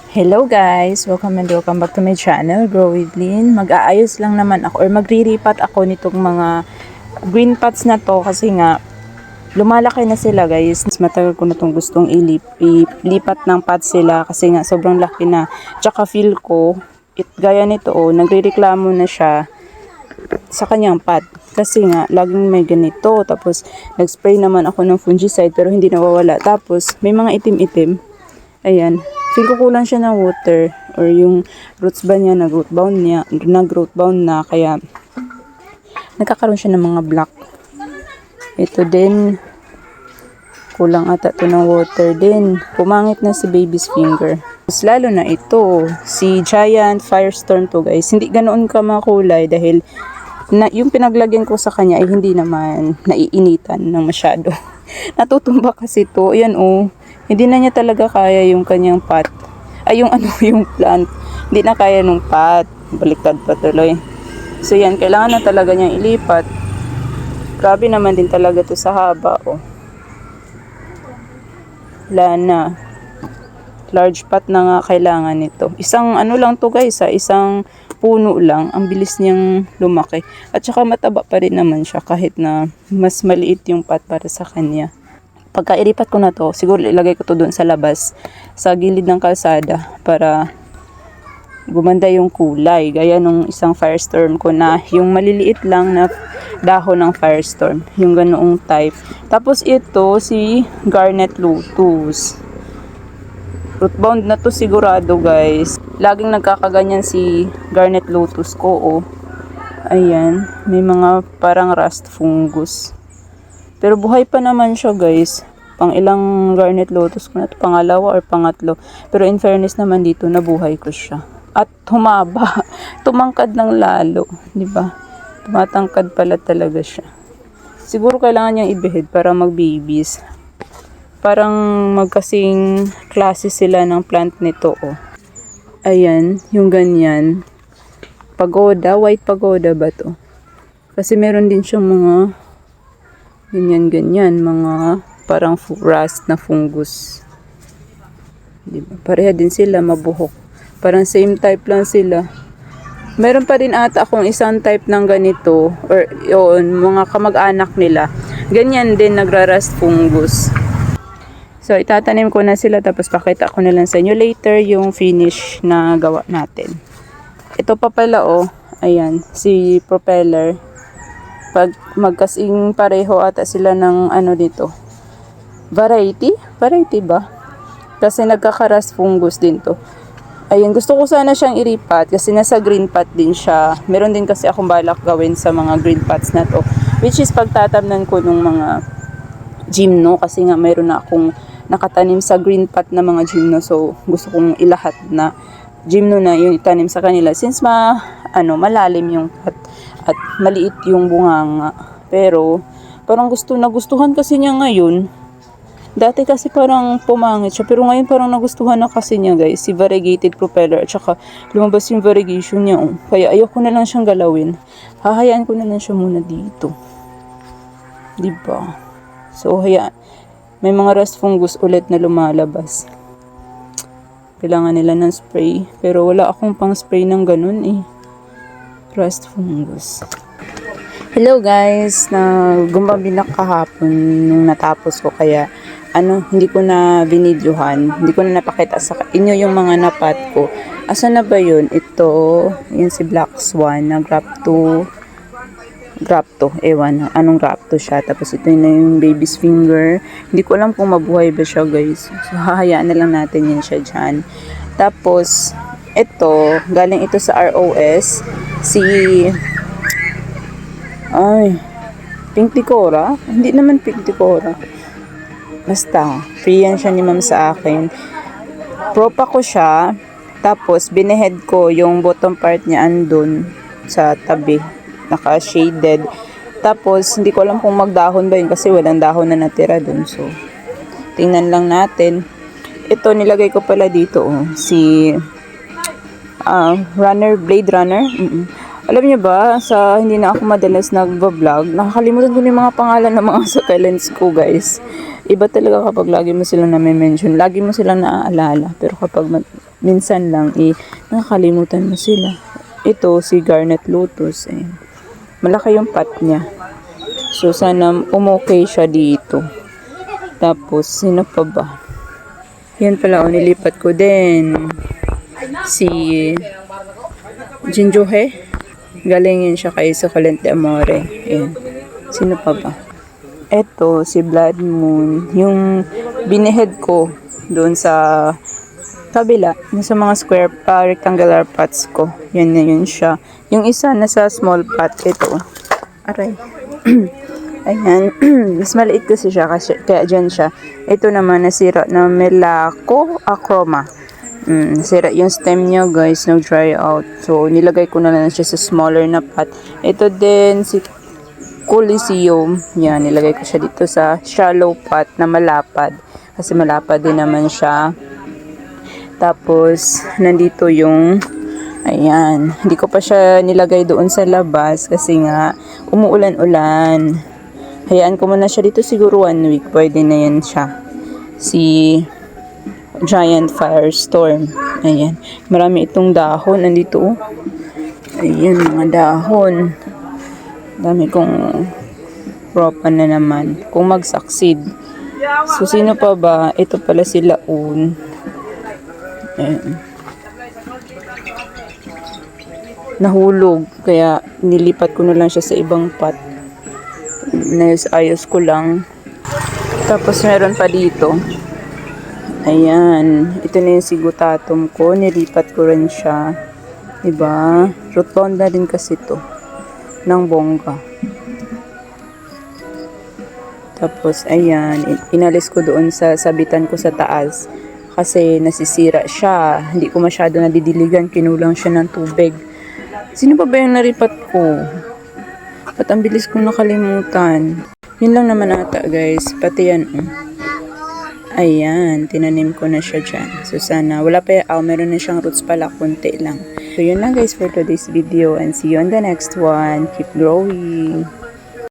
Hello guys! Welcome back to my channel, Grow with Lynn. Mag-aayos lang naman ako or magre-repat ako nitong mga green pots na to kasi nga lumalaki na sila guys. Matagal ko na itong gustong ilipat ng pots sila kasi nga sobrang laki na. Tsaka feel ko, gaya nito nagre-reklamo na siya sa kanyang pot. Kasi nga, laging may ganito. Tapos, nag-spray naman ako ng fungicide pero hindi nawawala. Tapos, may mga itim-itim. Ayan. Feel ko kulang siya ng water or yung roots ba niya nag-root bound na kaya nagkakaroon siya ng mga black. Ito din kulang ata to ng water din. Pumangit na si baby's finger. Mas lalo na ito, si Giant Firestorm to guys. Hindi ganoon ka makulay dahil yung pinaglagyan ko sa kanya ay hindi naman naiinitan ng masyado. Natutumba kasi to. Ayan hindi na niya talaga kaya yung kanyang pot. Ay, yung plant. Hindi na kaya nung pot. Baliktad pa tuloy. So, yan. Kailangan na talaga niyang ilipat. Grabe naman din talaga to sa haba, Wala na. Large pot na nga kailangan nito. Isang lang to guys, isang puno lang. Ang bilis niyang lumaki. At saka mataba pa rin naman siya kahit na mas maliit yung pot para sa kanya. Pagka ilipat ko na to, siguro ilagay ko to doon sa labas, sa gilid ng kalsada para gumanda yung kulay. Gaya nung isang firestorm ko na yung maliliit lang na dahon ng firestorm. Yung ganoong type. Tapos ito, si Garnet Lotus. Rootbound na to sigurado guys. Laging nagkakaganyan si Garnet Lotus ko, Ayan, may mga parang rust fungus. Pero buhay pa naman siya guys. Pang ilang Garnet Lotus ko na ito. Pangalawa or pangatlo. Pero in fairness naman dito, nabuhay ko siya. At humaba. Tumangkad ng lalo. Diba? Tumatangkad pala talaga siya. Siguro kailangan niyang i-behead para mag-babies. Parang magkasing klase sila ng plant nito. Ayan, yung ganyan. Pagoda. White pagoda ba to? Kasi meron din siyang mga ganyan, mga parang rust na fungus. Diba? Pareha din sila, mabuhok. Parang same type lang sila. Meron pa din ata akong isang type ng ganito, or yun, mga kamag-anak nila. Ganyan din, nagra-rust fungus. So, itatanim ko na sila, tapos pakita ko na lang sa inyo later yung finish na gawa natin. Ito pa pala, ayan, si propeller. Pag magkasing pareho ata sila ng dito. Variety? Variety ba? Kasi nagkaka-rust fungus din to. Ayun, gusto ko sana siyang iripat kasi nasa green pot din siya. Meron din kasi akong balak gawin sa mga green pots na to. Which is pagtatamnan ko ng mga gymno kasi nga meron na akong nakatanim sa green pot na mga gymno. So, gusto kong ilahat na gymno na yung itanim sa kanila since malalim yung pot at maliit yung bunganga. Pero parang nagustuhan kasi niya ngayon. Dati kasi parang pumangit siya pero ngayon parang nagustuhan na kasi niya guys, si variegated propeller at saka lumabas yung variegation niya. Kaya ayoko na lang siyang galawin. Hahayaan ko na lang siya muna dito. Diba? So may mga rust fungus ulit na lumalabas. Kailangan nila ng spray. Pero wala akong pang spray ng ganun Rust fungus. Hello guys! Gumabi na kahapon nung natapos ko kaya hindi ko na binidyohan. Hindi ko na napakita sa inyo yung mga napat ko. Asa na ba yun? Ito, yun si Black Swan na grapto. Ewan, anong grapto siya. Tapos ito na yung baby's finger. Hindi ko alam kung mabuhay ba siya guys. So hahayaan na lang natin yan siya dyan. Tapos, galing ito sa ROS. Pink Ticora? Hindi naman Pink Ticora. Basta, free yan siya ni ma'am sa akin. Propa ko siya. Tapos, binehead ko yung bottom part niya andun sa tabi. Naka-shaded. Tapos, hindi ko alam kung magdahon ba yun kasi walang dahon na natira dun. So, tingnan lang natin. Ito, nilagay ko pala dito. Si Blade Runner. Alam niyo ba, hindi na ako madalas nagva-vlog, nakakalimutan ko yung mga pangalan ng mga succulents ko guys. iba talaga kapag lagi mo silang na-mention, lagi mo silang naaalala. Pero kapag minsan lang, nakakalimutan mo sila. Ito, si Garnet Lotus. Ayan. Malaki yung pot niya. So, sana umokay siya dito. Tapos, sino pa ba? Yan pala, nilipat ko din. Si Jinjuhe. Galingin siya kay Succulent de Amore. Ayan. Sino pa ba? Eto, si Blood Moon. Yung binihead ko doon sa kabila, sa mga square, rectangular pots ko. Yan na yun siya. Yung isa nasa small pot. Ito. Aray. Ayan. Mas maliit kasi siya. Kaya dyan siya. Ito naman nasira na Melaco acroma. Nasira yung stem niya, guys. Nag-dry out. So, nilagay ko na lang siya sa smaller na pot. Ito din si Coliseum. Yan. Nilagay ko siya dito sa shallow pot na malapad. Kasi malapad din naman siya. Tapos, nandito yung ayan. Hindi ko pa siya nilagay doon sa labas kasi nga umuulan-ulan. Hayaan ko muna siya dito siguro 1 week. Pwede na yan siya. Si Giant Firestorm. Ayan. Marami itong dahon. Nandito oh. Ayan mga dahon. Dami kong ropa na naman. Kung mag-succeed. So, sino pa ba? Ito pala si Laun. Ayan. Nahulog. Kaya nilipat ko na lang siya sa ibang pot. Ayos ko lang. Tapos meron pa dito. Ayan. Ito na yung sigutatum ko. Nilipat ko rin siya. Diba? Rotonda din kasi to. Ng bongga. Tapos, ayan. Inalis ko doon sa sabitan ko sa taas. Kasi nasisira siya. Hindi ko masyado nadidiligan. Kinulang siya ng tubig. Sino pa ba yung naripat ko? At ang bilis kong nakalimutan. Yun lang naman ata, guys. Pati yan. Ayan. Tinanim ko na siya dyan. So, sana. Wala pa yung meron na siyang roots pala. Kunti lang. So, yun lang guys for today's video. And see you on the next one. Keep growing.